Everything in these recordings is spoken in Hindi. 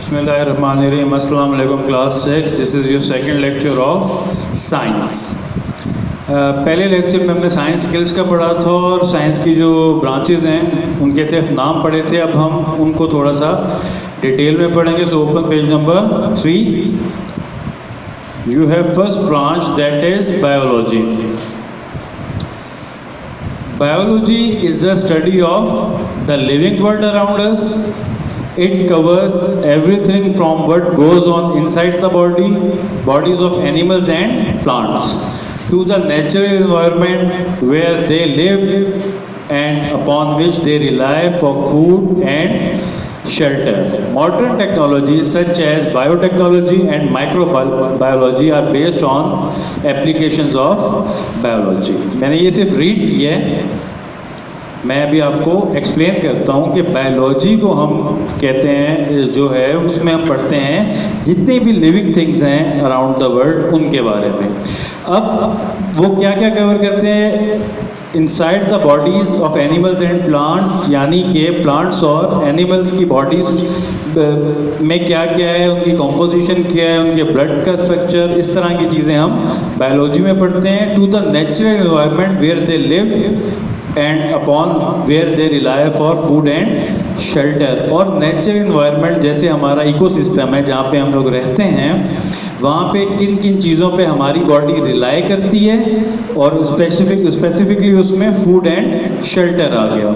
Bismillahirrahmanirrahim. Assalamu alaikum class 6. This is your second lecture of science. पहले लेक्चर में हमने साइंस स्किल्स का पढ़ा था और साइंस की जो ब्रांचेज हैं उनके सिर्फ नाम पढ़े थे. अब हम उनको थोड़ा सा डिटेल में पढ़ेंगे. So open page number 3. You have first branch, that is biology. Biology is the study of the living world around us. It covers everything from what goes on inside the bodies of animals and plants, to the natural environment where they live and upon which they rely for food and shelter. Modern technologies such as biotechnology and microbiology are based on applications of biology. मैंने ये सिर्फ रीड किया है, मैं अभी आपको एक्सप्लेन करता हूँ कि बायोलॉजी को हम कहते हैं जो है उसमें हम पढ़ते हैं जितने भी लिविंग थिंग्स हैं अराउंड द वर्ल्ड उनके बारे में. अब वो क्या क्या कवर करते हैं? Inside the bodies of animals and plants, यानी कि प्लांट्स और एनिमल्स की बॉडीज़ में क्या क्या है, उनकी कॉम्पोजिशन क्या है, उनके ब्लड का स्ट्रक्चर, इस तरह की चीज़ें हम बायोलॉजी में पढ़ते हैं. To the natural environment where they live and upon where they rely for food and shelter. और नेचुरल इन्वायरमेंट जैसे हमारा इकोसिस्टम है जहाँ पे हम लोग रहते हैं, वहाँ पे किन किन चीज़ों पे हमारी बॉडी रिलाई करती है, और स्पेसिफिकली उसमें फूड एंड शेल्टर आ गया.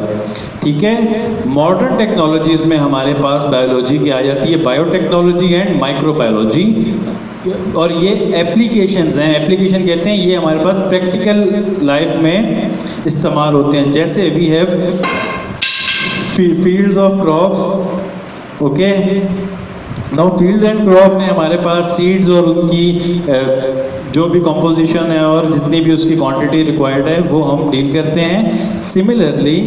ठीक है. मॉडर्न टेक्नोलॉजीज़ में हमारे पास बायोलॉजी की आ जाती है बायोटेक्नोलॉजी एंड माइक्रोबायोलॉजी, और ये एप्लीकेशंस हैं. एप्लीकेशन कहते हैं ये हमारे पास प्रैक्टिकल लाइफ में इस्तेमाल होते हैं. जैसे we have fields of crops. Okay, now fields and crop में हमारे पास सीड्स और उनकी जो भी कंपोजिशन है और जितनी भी उसकी क्वांटिटी रिक्वायर्ड है वो हम डील करते हैं. सिमिलरली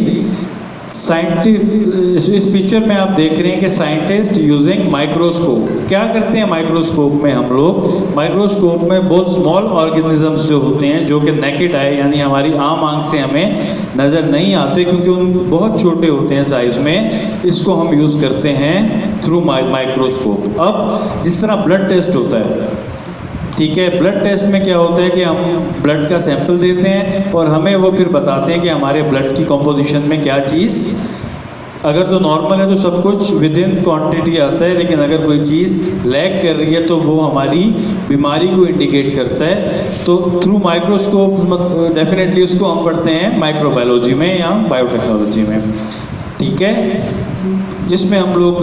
इस पिक्चर में आप देख रहे हैं कि साइंटिस्ट यूजिंग माइक्रोस्कोप क्या करते हैं. माइक्रोस्कोप में हम लोग माइक्रोस्कोप में बहुत स्मॉल ऑर्गेनिजम्स जो होते हैं जो कि नेकेड आई यानी हमारी आम आंख से हमें नज़र नहीं आते क्योंकि उन बहुत छोटे होते हैं साइज़ में, इसको हम यूज़ करते हैं थ्रू माइक्रोस्कोप. अब जिस तरह ब्लड टेस्ट होता है, ठीक है, ब्लड टेस्ट में क्या होता है कि हम ब्लड का सैंपल देते हैं और हमें वो फिर बताते हैं कि हमारे ब्लड की कंपोजिशन में क्या चीज़, अगर तो नॉर्मल है तो सब कुछ विद इन क्वांटिटी आता है, लेकिन अगर कोई चीज़ लैग कर रही है तो वो हमारी बीमारी को इंडिकेट करता है. तो थ्रू माइक्रोस्कोप डेफिनेटली उसको हम पढ़ते हैं माइक्रोबायोलॉजी में या बायोटेक्नोलॉजी में. ठीक है, जिसमें हम लोग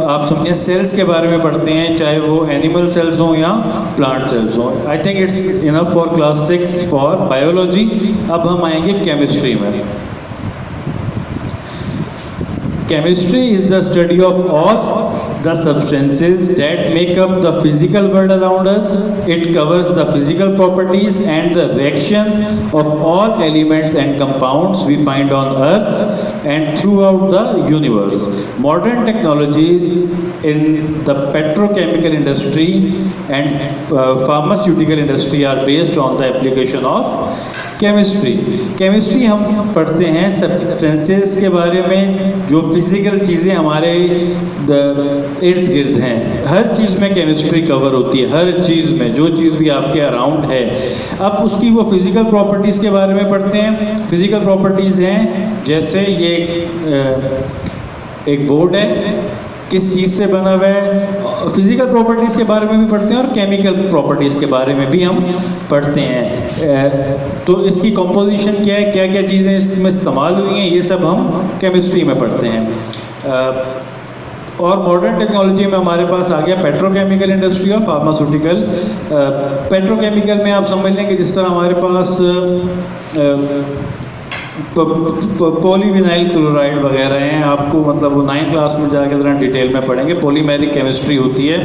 आप समझें सेल्स के बारे में पढ़ते हैं, चाहे वो एनिमल सेल्स हों या प्लांट सेल्स हों. I think it's enough for class 6 for biology. अब हम आएंगे केमिस्ट्री में. Chemistry is the study of all the substances that make up the physical world around us. It covers the physical properties and the reaction of all elements and compounds we find on Earth and throughout the universe. Modern technologies in the petrochemical industry and pharmaceutical industry are based on the application of chemistry हम पढ़ते हैं सब्सटेंसेस के बारे में, जो फिज़िकल चीज़ें हमारे इर्द गिर्द हैं. हर चीज़ में केमिस्ट्री कवर होती है, हर चीज़ में जो चीज़ भी आपके अराउंड है. अब उसकी वो फिज़िकल प्रॉपर्टीज़ के बारे में पढ़ते हैं. फिज़िकल प्रॉपर्टीज़ हैं जैसे ये एक बोर्ड है, किस चीज़ से बना हुआ है. फिज़िकल प्रॉपर्टीज़ के बारे में भी पढ़ते हैं और केमिकल प्रॉपर्टीज़ के बारे में भी हम पढ़ते हैं. तो इसकी कंपोजिशन क्या है, क्या क्या चीज़ें इसमें इस्तेमाल हुई हैं, ये सब हम केमिस्ट्री में पढ़ते हैं. और मॉडर्न टेक्नोलॉजी में हमारे पास आ गया पेट्रोकेमिकल इंडस्ट्री और फार्मास्यूटिकल. पेट्रोकेमिकल में आप समझ लें कि जिस तरह हमारे पास पॉलीविनाइल क्लोराइड वगैरह हैं, आपको मतलब वो 9th क्लास में जाकर ज़रा डिटेल में पढ़ेंगे. पॉलीमेरिक केमिस्ट्री होती है.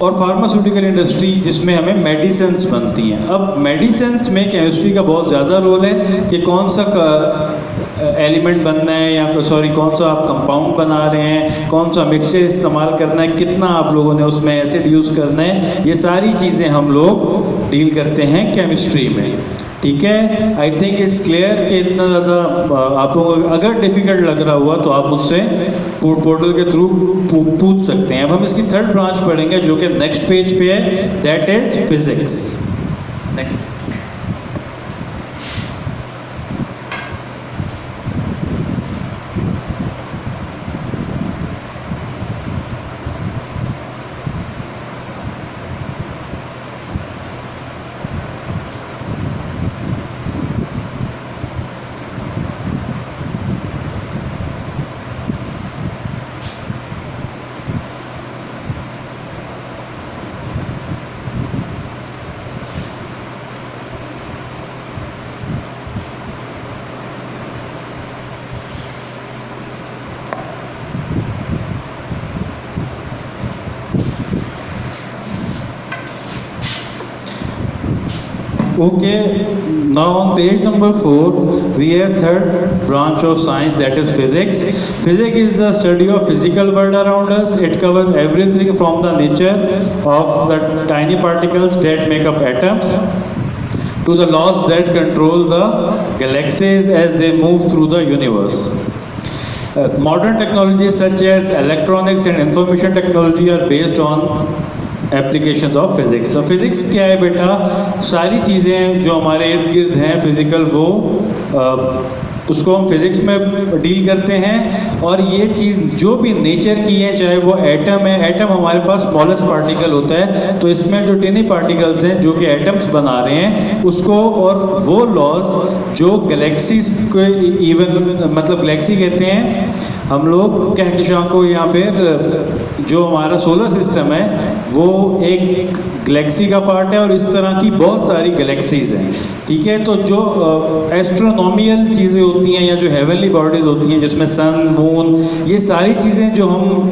और फार्मास्यूटिकल इंडस्ट्री जिसमें हमें मेडिसिन्स बनती हैं. अब मेडिसिन्स में केमिस्ट्री का बहुत ज़्यादा रोल है कि कौन सा एलिमेंट बनना है या सॉरी कौन सा आप कंपाउंड बना रहे हैं, कौन सा मिक्सचर इस्तेमाल करना है, कितना आप लोगों ने उसमें एसिड यूज़ करना है, ये सारी चीज़ें हम लोग डील करते हैं केमिस्ट्री में। ठीक है, आई थिंक इट्स क्लियर कि इतना ज़्यादा आप लोगों को अगर डिफ़िकल्ट लग रहा हुआ तो आप मुझसे पोर्टल के थ्रू पूछ सकते हैं। अब हम इसकी थर्ड ब्रांच पढ़ेंगे जो कि नेक्स्ट पेज पे है, that is physics. Next Okay, now on page number 4, we have third branch of science, that is physics. Physics is the study of physical world around us. It covers everything from the nature of the tiny particles that make up atoms to the laws that control the galaxies as they move through the universe. Modern technologies such as electronics and information technology are based on application of physics. तो फिज़िक्स क्या है बेटा, सारी चीज़ें जो हमारे इर्द गिर्द हैं फिज़िकल वो उसको हम फिज़िक्स में डील करते हैं। और ये चीज़ जो भी नेचर की है, चाहे वो एटम है, एटम हमारे पास स्मॉलेस्ट पार्टिकल होता है, तो इसमें जो टिनी पार्टिकल्स हैं जो कि एटम्स बना रहे हैं उसको, और वो लॉज जो गैलेक्सीज को इवन मतलब गैलेक्सी कहते हैं हम लोग कहकशां को, यहाँ पर जो हमारा सोलर सिस्टम है वो एक गैलेक्सी का पार्ट है और इस तरह की बहुत सारी गैलेक्सीज़ हैं। ठीक है, तो जो एस्ट्रोनॉमिकल चीज़ें होती हैं या जो हेवनली बॉडीज़ होती हैं जिसमें सन मून, ये सारी चीज़ें जो हम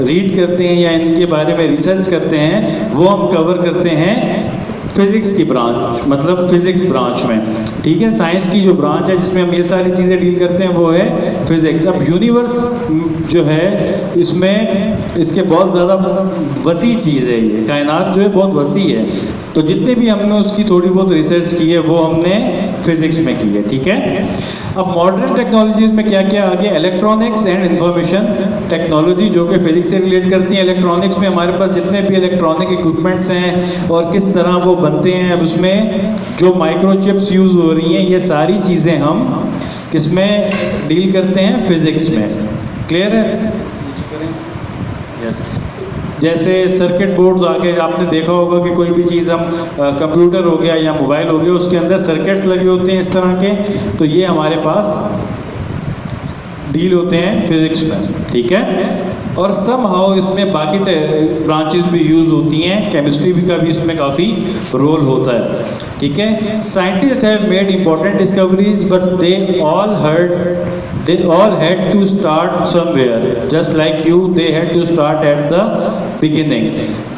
रीड करते हैं या इनके बारे में रिसर्च करते हैं वो हम कवर करते हैं फिज़िक्स की ब्रांच, मतलब फिज़िक्स ब्रांच में। ठीक है, साइंस की जो ब्रांच है जिसमें हम ये सारी चीज़ें डील करते हैं वो है फिज़िक्स। अब यूनिवर्स जो है इसमें इसके बहुत ज़्यादा वसी चीज़ है, ये कायनात जो है बहुत वसी है, तो जितने भी हमने उसकी थोड़ी बहुत रिसर्च की है वो हमने फिज़िक्स में की है। ठीक है, अब मॉडर्न टेक्नोलॉजीज़ में क्या क्या आ गया, इलेक्ट्रॉनिक्स एंड इंफॉर्मेशन टेक्नोलॉजी जो कि फिज़िक्स से रिलेट करती हैं। इलेक्ट्रॉनिक्स में हमारे पास जितने भी इलेक्ट्रॉनिक इक्विपमेंट्स हैं और किस तरह वो बनते हैं, अब उसमें जो माइक्रोचिप्स यूज़ हो रही हैं, ये सारी चीज़ें हम किसमें डील करते हैं, फिज़िक्स में। क्लियर है? यस। जैसे सर्किट बोर्ड्स आके आपने देखा होगा कि कोई भी चीज़ हम कंप्यूटर हो गया या मोबाइल हो गया उसके अंदर सर्किट्स लगे होते हैं इस तरह के, तो ये हमारे पास डील होते हैं फिज़िक्स में। ठीक है, और सम हाउ इसमें बाकी ब्रांचेस भी यूज़ होती हैं, केमिस्ट्री भी का भी इसमें काफ़ी रोल होता है। ठीक है, scientist have made important discoveries but they all had to start somewhere, just like you, they had to start at the beginning.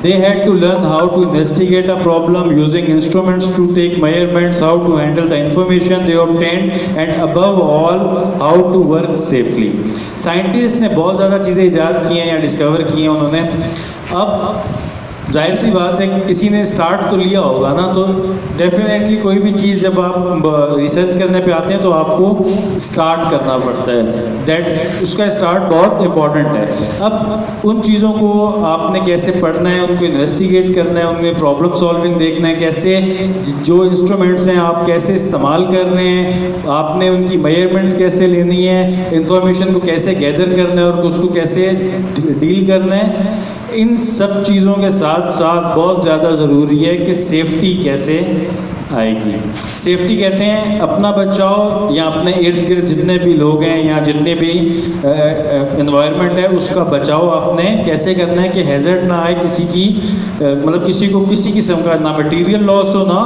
They had to learn how to investigate a problem using instruments to take measurements, how to handle the information they obtained, and above all how to work safely. Scientist ने बहुत ज़्यादा चीज़ें इजाद की हैं या डिस्कवर की हैं उन्होंने। अब जाहिर सी बात है किसी ने स्टार्ट तो लिया होगा ना, तो डेफिनेटली कोई भी चीज़ जब आप रिसर्च करने पे आते हैं तो आपको स्टार्ट करना पड़ता है, दैट उसका स्टार्ट बहुत इम्पॉर्टेंट है। अब उन चीज़ों को आपने कैसे पढ़ना है, उनको इन्वेस्टिगेट करना है, उनमें प्रॉब्लम सॉल्विंग देखना है, कैसे जो इंस्ट्रूमेंट्स हैं आप कैसे इस्तेमाल कर रहे हैं, आपने उनकी मेजरमेंट्स कैसे लेनी है, इंफॉर्मेशन को कैसे गैदर करना है और उसको कैसे डील करना है, इन सब चीज़ों के साथ साथ बहुत ज़्यादा ज़रूरी है कि सेफ्टी कैसे आएगी। सेफ्टी कहते हैं अपना बचाओ या अपने इर्द गिर्द जितने भी लोग हैं या जितने भी एनवायरनमेंट है उसका बचाव आपने कैसे करना है कि हैज़र्ड ना आए किसी की, मतलब किसी को किसी किस्म का ना मटेरियल लॉस हो ना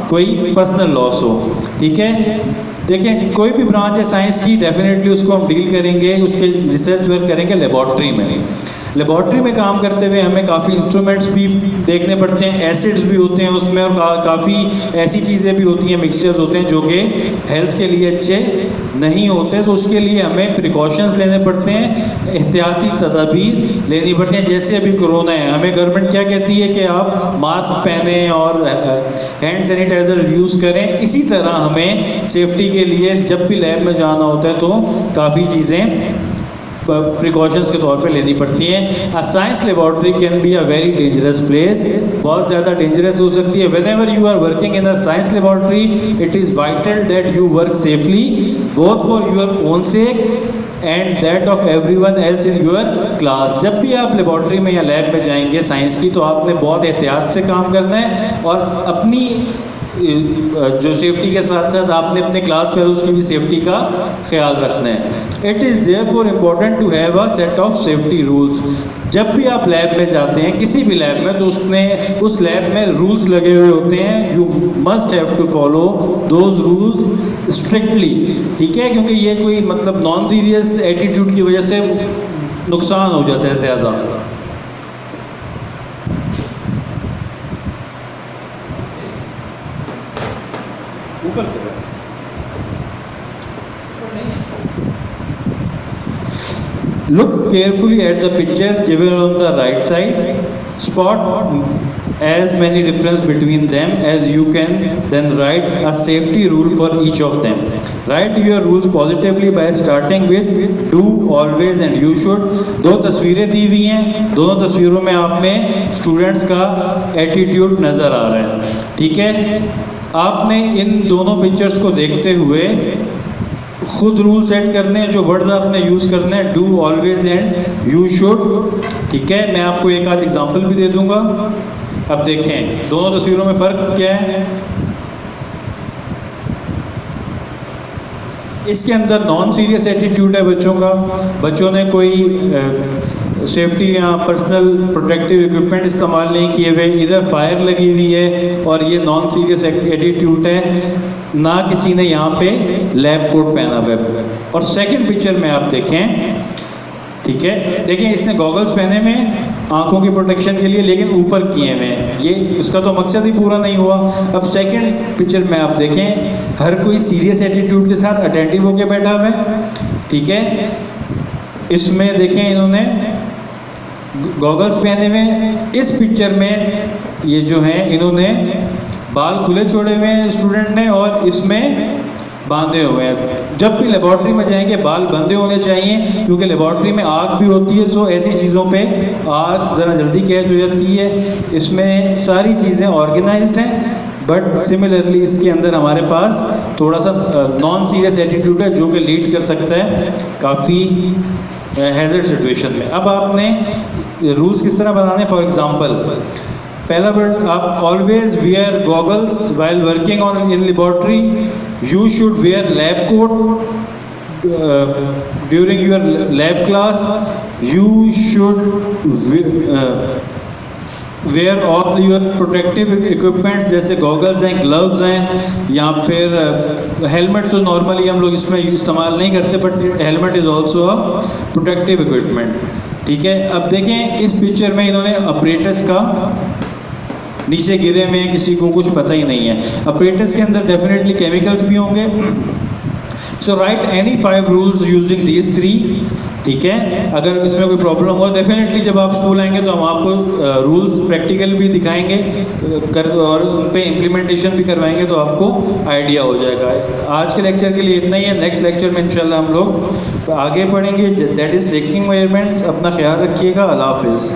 कोई पर्सनल लॉस हो। ठीक है, देखें कोई भी ब्रांच है साइंस की डेफिनेटली उसको हम डील करेंगे, उसके रिसर्च वर्क करेंगे लेबॉर्ट्री में। लेबॉर्ट्री में काम करते हुए हमें काफ़ी इंस्ट्रूमेंट्स भी देखने पड़ते हैं, एसिड्स भी होते हैं उसमें, और काफ़ी ऐसी चीज़ें भी होती हैं, मिक्सचर्स होते हैं जो कि हेल्थ के लिए अच्छे नहीं होते, तो उसके लिए हमें प्रिकॉशंस लेने पड़ते हैं, एहतियाती तदाबीर लेनी पड़ती हैं। जैसे अभी कोरोना है, हमें गवर्नमेंट क्या कहती है कि आप मास्क पहने और हैंड सैनिटाइज़र यूज़ करें। इसी तरह हमें सेफ्टी के लिए जब भी लैब में जाना होता है तो काफ़ी चीज़ें प्रिकॉशंस के तौर पे लेनी पड़ती हैं। A science laboratory can be a very dangerous place, बहुत ज़्यादा डेंजरस हो सकती है। Whenever you are working in a science laboratory, it is vital that you work safely both for your own sake and that of everyone else in your class. जब भी आप लेबॉर्ट्री में या लैब में जाएंगे साइंस की, तो आपने बहुत एहतियात से काम करना है और अपनी जो सेफ्टी के साथ साथ आपने अपने क्लास फेलोज़ की भी सेफ्टी का ख्याल रखना है। It is therefore important to have a set of safety rules. जब भी आप लैब में जाते हैं, किसी भी लैब में, तो उस लैब में रूल्स लगे हुए होते हैं। You must have to follow those rules strictly, ठीक है, क्योंकि ये कोई मतलब नॉन सीरियस एटीट्यूड की वजह से नुकसान हो जाता है ज़्यादा। Look carefully at the pictures given on the right side. Spot as many difference between them as you can, then write a safety rule for each of them. Write your rules positively by starting with do, always and you should. दो तस्वीरें दी हुई हैं, दोनों तस्वीरों में आप में स्टूडेंट्स का एटीट्यूड नज़र आ रहा है, ठीक है। आपने इन दोनों पिक्चर्स को देखते हुए खुद रूल सेट करने हैं, जो वर्ड्स आपने यूज़ करने हैं, do, always and you should, ठीक है। मैं आपको एक आध एग्जांपल भी दे दूंगा। अब देखें दोनों तस्वीरों में फ़र्क क्या है। इसके अंदर नॉन सीरियस एटीट्यूड है बच्चों का, बच्चों ने कोई सेफ्टी या पर्सनल प्रोटेक्टिव इक्विपमेंट इस्तेमाल नहीं किए हुए, इधर फायर लगी हुई है और ये नॉन सीरियस एटीट्यूड है, ना किसी ने यहाँ पे लैब कोट पहना हुआ है। और सेकंड पिक्चर में आप देखें, ठीक है, देखें इसने गॉगल्स पहने हुए आंखों की प्रोटेक्शन के लिए, लेकिन ऊपर किए हुए हैं, ये इसका तो मकसद ही पूरा नहीं हुआ। अब सेकंड पिक्चर में आप देखें, हर कोई सीरियस एटीट्यूड के साथ अटेंटिव होकर बैठा हुआ है, ठीक है। इसमें देखें इन्होंने गॉगल्स पहने हुए। इस पिक्चर में ये जो है इन्होंने बाल खुले छोड़े हुए हैं स्टूडेंट ने, और इसमें बांधे हुए हैं। जब भी लेबॉर्ट्री में जाएंगे बाल बंधे होने चाहिए, क्योंकि लेबॉर्ट्री में आग भी होती है, सो ऐसी चीज़ों पे आग ज़रा जल्दी कैच हो जाती है। इसमें सारी चीज़ें ऑर्गेनाइज्ड हैं, बट सिमिलरली इसके अंदर हमारे पास थोड़ा सा नॉन सीरियस एटीट्यूड है, जो कि लीड कर सकता है काफ़ी हैज़र्ड सिचुएशन में। अब आपने रूल्स किस तरह बनाने, फॉर एग्जांपल पहला वर्ड आप always wear goggles while working on in laboratory, you should wear lab coat during your lab class, you should wear all your protective equipments जैसे गॉगल्स हैं, ग्लव्स हैं, या फिर हेलमेट तो नॉर्मली हम लोग इसमें इस्तेमाल नहीं करते, but helmet is also a protective equipment, ठीक है। अब देखें इस पिक्चर में इन्होंने ऑपरेटर्स का नीचे गिरे हुए हैं, किसी को कुछ पता ही नहीं है। ऑपरेटर्स के अंदर डेफिनेटली केमिकल्स भी होंगे। So write any 5 rules using these 3, ठीक है। अगर इसमें कोई प्रॉब्लम हो, डेफिनेटली जब आप स्कूल आएंगे तो हम आपको रूल्स प्रैक्टिकल भी दिखाएंगे और उन पे इम्प्लीमेंटेशन भी करवाएंगे, तो आपको आइडिया हो जाएगा। आज के लेक्चर के लिए इतना ही है। नेक्स्ट लेक्चर में इंशाल्लाह हम लोग आगे पढ़ेंगे, दैट इज़ टेकिंग मेजरमेंट्स। अपना ख्याल रखिएगा। अल्लाह हाफिज़।